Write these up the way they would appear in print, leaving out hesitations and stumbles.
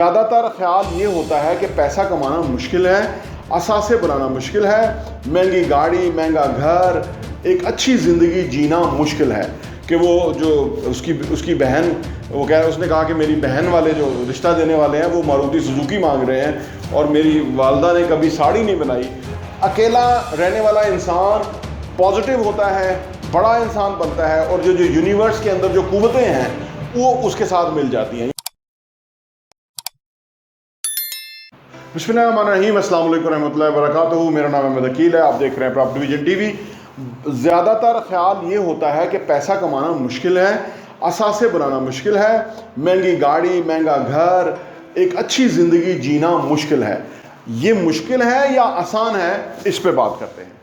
زیادہ تر خیال یہ ہوتا ہے کہ پیسہ کمانا مشکل ہے، اثاثے بنانا مشکل ہے، مہنگی گاڑی، مہنگا گھر، ایک اچھی زندگی جینا مشکل ہے کہ وہ جو اس کی بہن اس نے کہا کہ میری بہن والے جو رشتہ دینے والے ہیں وہ ماروتی سوزوکی مانگ رہے ہیں اور میری والدہ نے کبھی ساڑی نہیں بنائی۔ اکیلا رہنے والا انسان پازیٹیو ہوتا ہے، بڑا انسان بنتا ہے، اور جو یونیورس کے اندر جو قوتیں ہیں وہ اس کے ساتھ مل جاتی ہیں۔ بسم اللہ الرحمن الرحیم، السلام علیکم ورحمۃ اللہ وبرکاتہ۔ میرا نام احمد عقیل ہے، آپ دیکھ رہے ہیں پراپرٹی ویژن ٹی وی۔ زیادہ تر خیال یہ ہوتا ہے کہ پیسہ کمانا مشکل ہے، اثاثے بنانا مشکل ہے، مہنگی گاڑی، مہنگا گھر، ایک اچھی زندگی جینا مشکل ہے۔ یہ مشکل ہے یا آسان ہے، اس پہ بات کرتے ہیں۔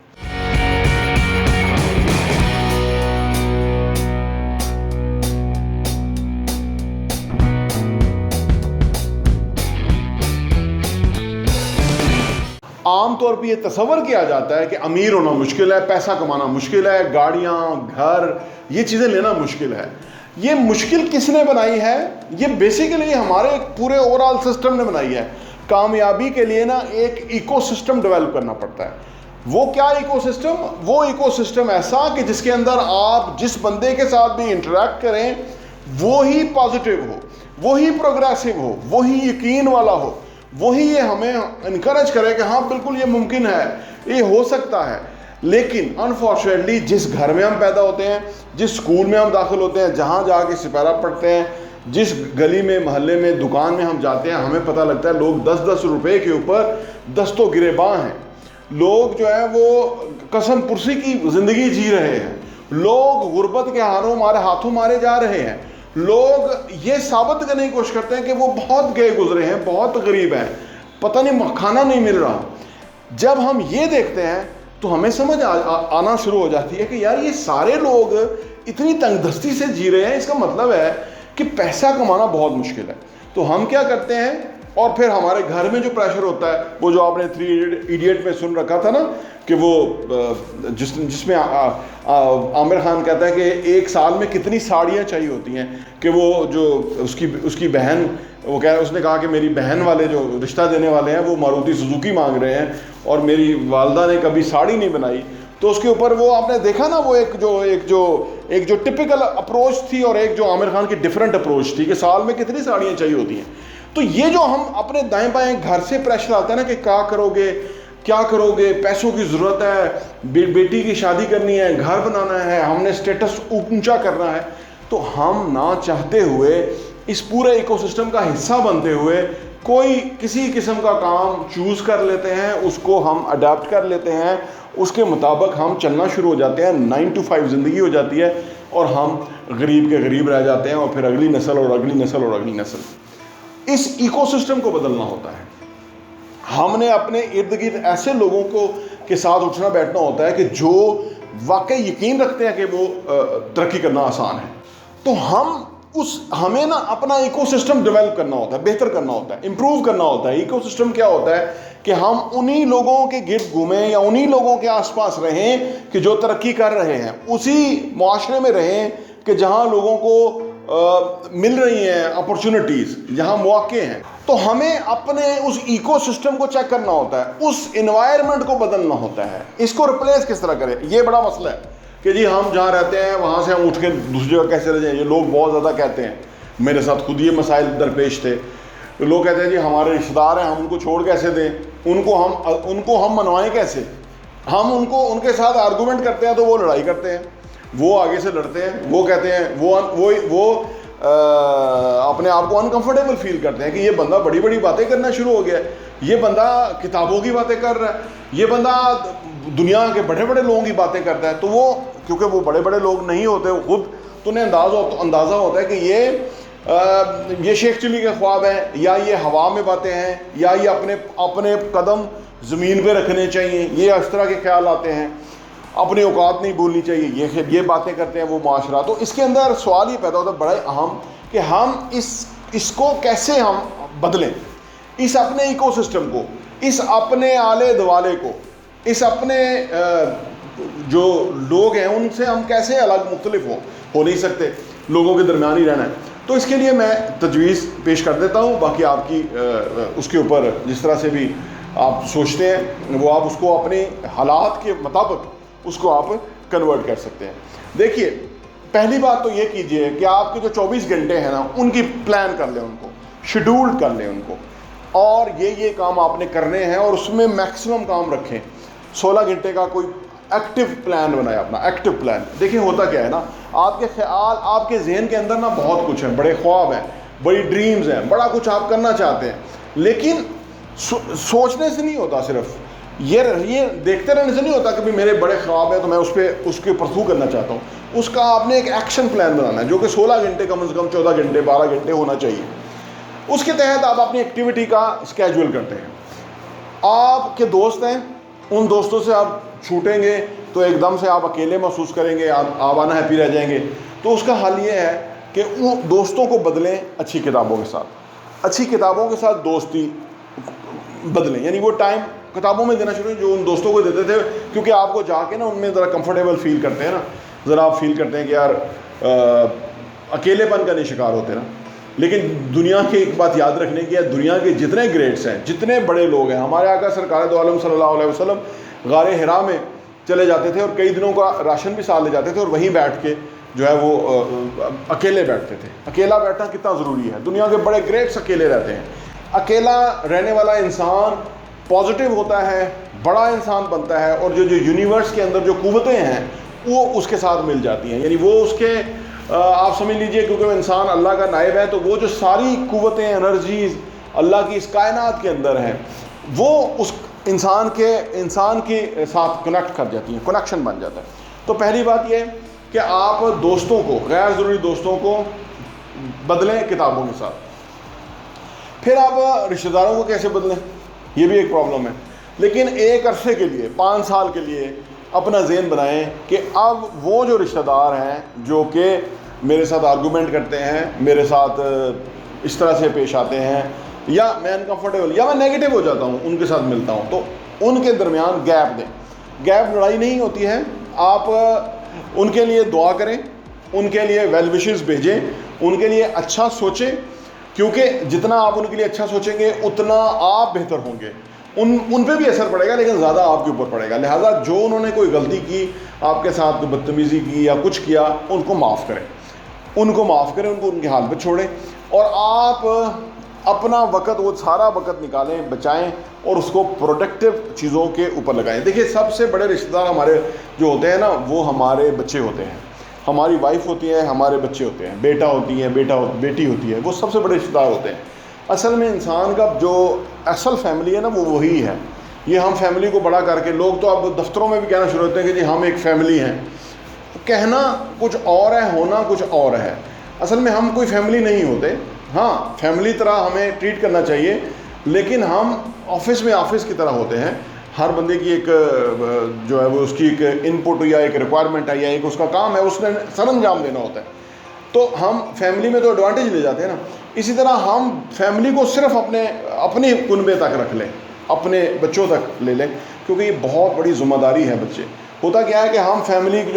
عام طور پہ یہ تصور کیا جاتا ہے کہ امیر ہونا مشکل ہے، پیسہ کمانا مشکل ہے، گاڑیاں، گھر، یہ چیزیں لینا مشکل ہے۔ یہ مشکل کس نے بنائی ہے؟ یہ بیسیکلی ہمارے پورے اوور آل سسٹم نے بنائی ہے۔ کامیابی کے لیے نا ایک ایکو سسٹم ڈیولپ کرنا پڑتا ہے۔ وہ کیا ایکو سسٹم؟ وہ ایکو سسٹم ایسا کہ جس کے اندر آپ جس بندے کے ساتھ بھی انٹریکٹ کریں وہی پازیٹیو ہو، وہی پروگریسو ہو، وہی یقین والا ہو، وہی یہ ہمیں انکریج کرے کہ ہاں بالکل یہ ممکن ہے، یہ ہو سکتا ہے۔ لیکن انفارچونیٹلی جس گھر میں ہم پیدا ہوتے ہیں، جس اسکول میں ہم داخل ہوتے ہیں، جہاں جا کے سپارہ پڑھتے ہیں، جس گلی میں، محلے میں، دکان میں ہم جاتے ہیں، ہمیں پتہ لگتا ہے لوگ 10-10 روپے کے اوپر دستوں گریباں ہیں۔ لوگ جو ہے وہ قسم پرسی کی زندگی جی رہے ہیں۔ لوگ غربت کے ہاتھوں مارے جا رہے ہیں۔ لوگ یہ ثابت کرنے کی کوشش کرتے ہیں کہ وہ بہت گئے گزرے ہیں، بہت غریب ہیں، پتہ نہیں کھانا نہیں مل رہا۔ جب ہم یہ دیکھتے ہیں تو ہمیں سمجھ آنا شروع ہو جاتی ہے کہ یار یہ سارے لوگ اتنی تنگ دستی سے جی رہے ہیں، اس کا مطلب ہے کہ پیسہ کمانا بہت مشکل ہے۔ تو ہم کیا کرتے ہیں، اور پھر ہمارے گھر میں جو پریشر ہوتا ہے، وہ جو آپ نے 3 ایڈیٹ میں سن رکھا تھا نا کہ وہ جس میں عامر خان کہتا ہے کہ ایک سال میں کتنی ساڑیاں چاہیے ہوتی ہیں کہ وہ جو اس کی بہن اس نے کہا کہ میری بہن والے جو رشتہ دینے والے ہیں وہ ماروتی سوزوکی مانگ رہے ہیں اور میری والدہ نے کبھی ساڑی نہیں بنائی۔ تو اس کے اوپر وہ آپ نے دیکھا نا، وہ ایک جو ٹپیکل اپروچ تھی اور ایک جو عامر خان کی ڈیفرنٹ اپروچ تھی کہ سال میں کتنی ساڑیاں چاہیے ہوتی ہیں۔ تو یہ جو ہم اپنے دائیں بائیں گھر سے پریشر آتا ہے نا کہ کیا کرو گے، پیسوں کی ضرورت ہے، بیٹی کی شادی کرنی ہے، گھر بنانا ہے، ہم نے اسٹیٹس اونچا کرنا ہے، تو ہم نہ چاہتے ہوئے اس پورے ایکو سسٹم کا حصہ بنتے ہوئے کوئی کسی قسم کا کام چوز کر لیتے ہیں، اس کو ہم اڈاپٹ کر لیتے ہیں، اس کے مطابق ہم چلنا شروع ہو جاتے ہیں، 9 to 5 زندگی ہو جاتی ہے، اور ہم غریب کے غریب رہ جاتے ہیں، اور پھر اگلی نسل اور اگلی نسل اور اگلی نسل۔ اس ایکو سسٹم کو بدلنا ہوتا ہے۔ ہم نے اپنے ارد گرد ایسے لوگوں کے ساتھ اٹھنا بیٹھنا ہوتا ہے کہ جو واقعی یقین رکھتے ہیں کہ وہ ترقی کرنا آسان ہے۔ تو ہمیں نا اپنا ایکو سسٹم ڈیولپ کرنا ہوتا ہے، بہتر کرنا ہوتا ہے، امپروو کرنا ہوتا ہے۔ ایکو سسٹم کیا ہوتا ہے کہ ہم انہی لوگوں کے گرد گھومیں یا انہی لوگوں کے آس پاس رہیں کہ جو ترقی کر رہے ہیں، اسی معاشرے میں رہیں کہ جہاں لوگوں کو مل رہی ہیں اپرچونٹیز، جہاں مواقع ہیں۔ تو ہمیں اپنے اس ایکو سسٹم کو چیک کرنا ہوتا ہے، اس انوائرمنٹ کو بدلنا ہوتا ہے۔ اس کو ریپلیس کس طرح کریں، یہ بڑا مسئلہ ہے کہ جی ہم جہاں رہتے ہیں وہاں سے ہم اٹھ کے دوسری جگہ کیسے رہ جائیں۔ یہ لوگ بہت زیادہ کہتے ہیں، میرے ساتھ خود یہ مسائل درپیش تھے۔ لوگ کہتے ہیں جی ہمارے رشتہ دار ہیں، ہم ان کو چھوڑ کیسے دیں، ان کو ہم منوائیں کیسے۔ ہم ان کے ساتھ آرگومنٹ کرتے ہیں تو وہ لڑائی کرتے ہیں، وہ آگے سے لڑتے ہیں، وہ کہتے ہیں وہ اپنے آپ کو انکمفرٹیبل فیل کرتے ہیں کہ یہ بندہ بڑی بڑی باتیں کرنا شروع ہو گیا ہے، یہ بندہ کتابوں کی باتیں کر رہا ہے، یہ بندہ دنیا کے بڑے بڑے لوگوں کی باتیں کرتا ہے۔ تو وہ کیونکہ وہ بڑے بڑے لوگ نہیں ہوتے، وہ خود تو انہیں اندازہ ہوتا ہے کہ یہ شیخ چلی کے خواب ہیں، یا یہ ہوا میں باتیں ہیں، یا یہ اپنے قدم زمین پہ رکھنے چاہیے، یہ اس طرح کے خیال آتے ہیں، اپنی اوقات نہیں بھولنی چاہیے، یہ باتیں کرتے ہیں وہ معاشرہ۔ تو اس کے اندر سوال یہ پیدا ہوتا ہے بڑا اہم کہ ہم اس کو کیسے ہم بدلیں، اس اپنے ایکو سسٹم کو، اس اپنے آلے دوالے کو، اس اپنے جو لوگ ہیں ان سے ہم کیسے الگ مختلف ہو نہیں سکتے، لوگوں کے درمیان ہی رہنا ہے۔ تو اس کے لیے میں تجویز پیش کر دیتا ہوں، باقی آپ کی اس کے اوپر جس طرح سے بھی آپ سوچتے ہیں وہ آپ اس کو اپنے حالات کے مطابق اس کو آپ کنورٹ کر سکتے ہیں۔ دیکھیے پہلی بات تو یہ کیجئے کہ آپ کے جو 24 گھنٹے ہیں نا ان کی پلان کر لیں، ان کو شیڈول کر لیں ان کو، اور یہ کام آپ نے کرنے ہیں اور اس میں میکسیمم کام رکھیں۔ 16 گھنٹے کا کوئی ایکٹیو پلان بنائے اپنا، ایکٹیو پلان۔ دیکھیں ہوتا کیا ہے نا، آپ کے خیال، آپ کے ذہن کے اندر نا بہت کچھ ہے، بڑے خواب ہیں، بڑی ڈریمز ہیں، بڑا کچھ آپ کرنا چاہتے ہیں، لیکن سوچنے سے نہیں ہوتا، صرف یہ دیکھتے رہنے سے نہیں ہوتا کہ بھی میرے بڑے خواب ہیں تو میں اس کے پرسو کرنا چاہتا ہوں۔ اس کا آپ نے ایک ایکشن پلان بنانا ہے جو کہ 16 گھنٹے کم از کم 14 گھنٹے 12 گھنٹے ہونا چاہیے۔ اس کے تحت آپ اپنی ایکٹیویٹی کا اسکیجول کرتے ہیں۔ آپ کے دوست ہیں، ان دوستوں سے آپ چھوٹیں گے تو ایک دم سے آپ اکیلے محسوس کریں گے، آپ آنا ہیپی رہ جائیں گے۔ تو اس کا حل یہ ہے کہ ان دوستوں کو بدلیں اچھی کتابوں کے ساتھ، اچھی کتابوں کے ساتھ دوستی بدلیں، یعنی وہ ٹائم کتابوں میں دینا شروع جو ان دوستوں کو دیتے تھے، کیونکہ آپ کو جا کے نا ان میں ذرا کمفرٹیبل فیل کرتے ہیں نا، ذرا آپ فیل کرتے ہیں کہ یار اکیلے پن کا نہیں شکار ہوتے نا۔ لیکن دنیا کی ایک بات یاد رکھنے کی ہے، دنیا کے جتنے گریٹس ہیں، جتنے بڑے لوگ ہیں، ہمارے آقا سرکار دو عالم صلی اللہ علیہ وسلم غار حرا میں چلے جاتے تھے اور کئی دنوں کا راشن بھی ساتھ لے جاتے تھے اور وہیں بیٹھ کے جو ہے وہ اکیلے بیٹھتے تھے۔ اکیلا بیٹھنا کتنا ضروری ہے، دنیا کے بڑے گریٹس اکیلے رہتے ہیں۔ اکیلا رہنے والا انسان پازیٹیو ہوتا ہے، بڑا انسان بنتا ہے، اور جو یونیورس کے اندر جو قوتیں ہیں وہ اس کے ساتھ مل جاتی ہیں، یعنی وہ اس کے آپ سمجھ لیجئے کیونکہ وہ انسان اللہ کا نائب ہے تو وہ جو ساری قوتیں انرجیز اللہ کی اس کائنات کے اندر ہیں وہ اس انسان کے ساتھ کنیکٹ کر جاتی ہیں، کنیکشن بن جاتا ہے۔ تو پہلی بات یہ کہ آپ دوستوں کو، غیر ضروری دوستوں کو بدلیں کتابوں کے ساتھ۔ پھر آپ رشتہ داروں کو کیسے بدلیں، یہ بھی ایک پرابلم ہے۔ لیکن ایک عرصے کے لیے، 5 سال کے لیے اپنا ذہن بنائیں کہ اب وہ جو رشتہ دار ہیں جو کہ میرے ساتھ آرگومنٹ کرتے ہیں، میرے ساتھ اس طرح سے پیش آتے ہیں، یا میں انکمفرٹیبل یا میں نیگیٹو ہو جاتا ہوں ان کے ساتھ ملتا ہوں، تو ان کے درمیان گیپ دیں۔ گیپ لڑائی نہیں ہوتی ہے، آپ ان کے لیے دعا کریں، ان کے لیے ویل وشز بھیجیں، ان کے لیے اچھا سوچیں، کیونکہ جتنا آپ ان کے لیے اچھا سوچیں گے اتنا آپ بہتر ہوں گے، ان پہ بھی اثر پڑے گا لیکن زیادہ آپ کے اوپر پڑے گا۔ لہٰذا جو انہوں نے کوئی غلطی کی، آپ کے ساتھ کوئی بدتمیزی کی یا کچھ کیا، ان کو معاف کریں، ان کو معاف کریں، ان کو ان کے حال پہ چھوڑیں، اور آپ اپنا وقت، وہ سارا وقت نکالیں، بچائیں اور اس کو پروڈکٹیو چیزوں کے اوپر لگائیں۔ دیکھیے سب سے بڑے رشتہ دار ہمارے جو ہوتے ہیں نا وہ ہمارے بچے ہوتے ہیں، ہماری وائف ہوتی ہے، ہمارے بچے ہوتے ہیں، بیٹا ہوتی ہے، بیٹی ہوتی ہے، وہ سب سے بڑے رشتہ دار ہوتے ہیں۔ اصل میں انسان کا جو اصل فیملی ہے نا وہ وہی ہے۔ یہ ہم فیملی کو بڑا کر کے، لوگ تو اب دفتروں میں بھی کہنا شروع ہوتے ہیں کہ جی ہم ایک فیملی ہیں، کہنا کچھ اور ہے، ہونا کچھ اور ہے۔ اصل میں ہم کوئی فیملی نہیں ہوتے، ہاں فیملی طرح ہمیں ٹریٹ کرنا چاہیے، لیکن ہم آفس میں آفس کی طرح ہوتے ہیں۔ ہر بندے کی ایک جو ہے وہ اس کی ایک ان پٹ یا ایک ریکوائرمنٹ ہے یا ایک اس کا کام ہے، اس نے سر انجام دینا ہوتا ہے۔ تو ہم فیملی میں تو ایڈوانٹیج لے جاتے ہیں نا، اسی طرح ہم فیملی کو صرف اپنے کنبے تک رکھ لیں، اپنے بچوں تک لے لیں، کیونکہ یہ بہت بڑی ذمہ داری ہے بچے۔ ہوتا کیا ہے کہ ہم فیملی کی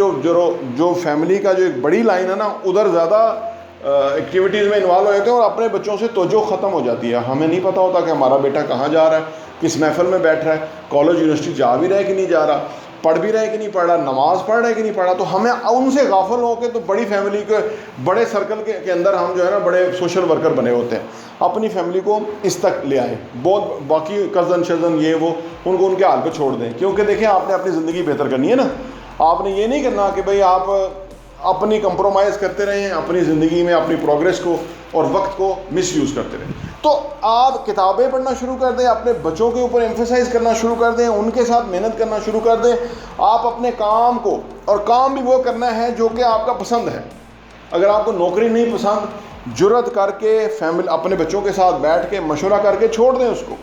جو فیملی کا جو ایک بڑی لائن ہے نا ادھر زیادہ ایکٹیویٹیز میں انوالو ہو جاتے ہیں اور اپنے بچوں سے توجہ ختم ہو جاتی ہے۔ ہمیں نہیں پتہ ہوتا کہ ہمارا بیٹا کہاں جا رہا ہے، کس محفل میں بیٹھ رہا ہے، کالج یونیورسٹی جا بھی رہا ہے کہ نہیں جا رہا، پڑھ بھی رہا ہے کہ نہیں پڑھ رہا، نماز پڑھ رہا ہے کہ نہیں پڑھ رہا۔ تو ہمیں ان سے غافل ہو کے تو بڑی فیملی کے بڑے سرکل کے اندر ہم جو ہے نا بڑے سوشل ورکر بنے ہوتے ہیں۔ اپنی فیملی کو اس تک لے آئیں، بہت باقی کزن شزن یہ وہ ان کو ان کے حال پہ چھوڑ دیں، کیونکہ دیکھیں آپ نے اپنی زندگی بہتر کرنی ہے نا، آپ نے یہ نہیں کرنا کہ بھئی آپ اپنی کمپرومائز کرتے رہیں اپنی زندگی میں، اپنی پروگریس کو اور وقت کو مس یوز کرتے رہیں۔ تو آپ کتابیں پڑھنا شروع کر دیں، اپنے بچوں کے اوپر ایمفیسائز کرنا شروع کر دیں، ان کے ساتھ محنت کرنا شروع کر دیں۔ آپ اپنے کام کو، اور کام بھی وہ کرنا ہے جو کہ آپ کا پسند ہے۔ اگر آپ کو نوکری نہیں پسند، جرأت کر کے اپنے بچوں کے ساتھ بیٹھ کے مشورہ کر کے چھوڑ دیں اس کو،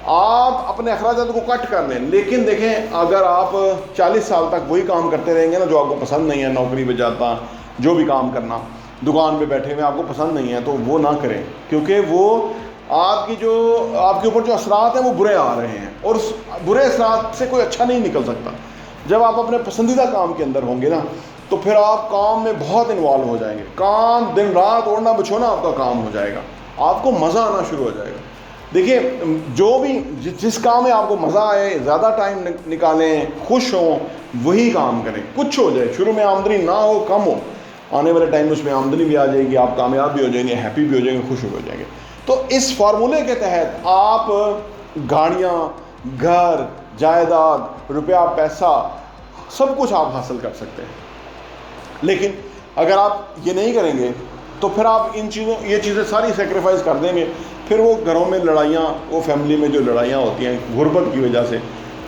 آپ اپنے اخراجات کو کٹ کر لیں۔ لیکن دیکھیں اگر آپ 40 سال تک وہی کام کرتے رہیں گے نا جو آپ کو پسند نہیں ہے، نوکری پہ جاتا، جو بھی کام کرنا، دکان پہ بیٹھے ہوئے آپ کو پسند نہیں ہے، تو وہ نہ کریں، کیونکہ وہ آپ کے اوپر جو اثرات ہیں وہ برے آ رہے ہیں، اور اس برے اثرات سے کوئی اچھا نہیں نکل سکتا۔ جب آپ اپنے پسندیدہ کام کے اندر ہوں گے نا تو پھر آپ کام میں بہت انوالو ہو جائیں گے. کام دن رات اوڑھنا بچھونا آپ کا کام ہو جائے گا, آپ کو مزہ آنا شروع ہو جائے گا. دیکھیے جو بھی جس کام میں آپ کو مزہ آئے, زیادہ ٹائم نکالیں, خوش ہوں, وہی کام کریں. کچھ ہو جائے, شروع میں آمدنی نہ ہو, کم ہو, آنے والے ٹائم میں اس میں آمدنی بھی آ جائے گی, آپ کامیاب بھی ہو جائیں گے, ہیپی بھی ہو جائیں گے, خوش بھی ہو جائیں گے. تو اس فارمولے کے تحت آپ گاڑیاں, گھر, جائیداد, روپیہ, پیسہ, سب کچھ آپ حاصل کر سکتے ہیں. لیکن اگر آپ یہ نہیں کریں گے تو پھر آپ یہ چیزیں ساری سیکریفائز کر دیں گے. پھر وہ گھروں میں لڑائیاں, وہ فیملی میں جو لڑائیاں ہوتی ہیں غربت کی وجہ سے,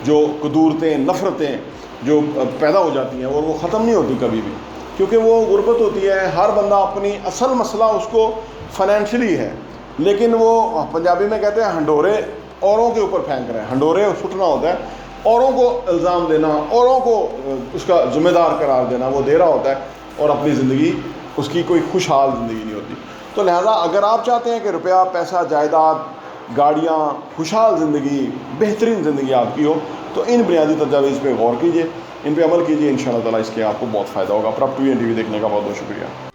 جو قدورتیں, نفرتیں جو پیدا ہو جاتی ہیں, اور وہ ختم نہیں ہوتی کبھی بھی, کیونکہ وہ غربت ہوتی ہے. ہر بندہ اپنی اصل مسئلہ اس کو فائنینشلی ہے, لیکن وہ پنجابی میں کہتے ہیں ہنڈورے اوروں کے اوپر پھینک رہے ہیں. ہنڈورے سٹنا ہوتا ہے, اوروں کو الزام دینا, اوروں کو اس کا ذمہ دار قرار دینا, وہ دے رہا ہوتا ہے, اور اپنی زندگی اس کی کوئی خوشحال زندگی نہیں ہوتی. تو لہٰذا اگر آپ چاہتے ہیں کہ روپیہ, پیسہ, جائیداد, گاڑیاں, خوشحال زندگی, بہترین زندگی آپ کی ہو, تو ان بنیادی تجاویز پہ غور کیجیے, ان پہ عمل کیجیے. ان شاء اللہ تعالیٰ اس کے آپ کو بہت فائدہ ہوگا. پراپرٹی وی این ٹی وی دیکھنے کا بہت بہت شکریہ.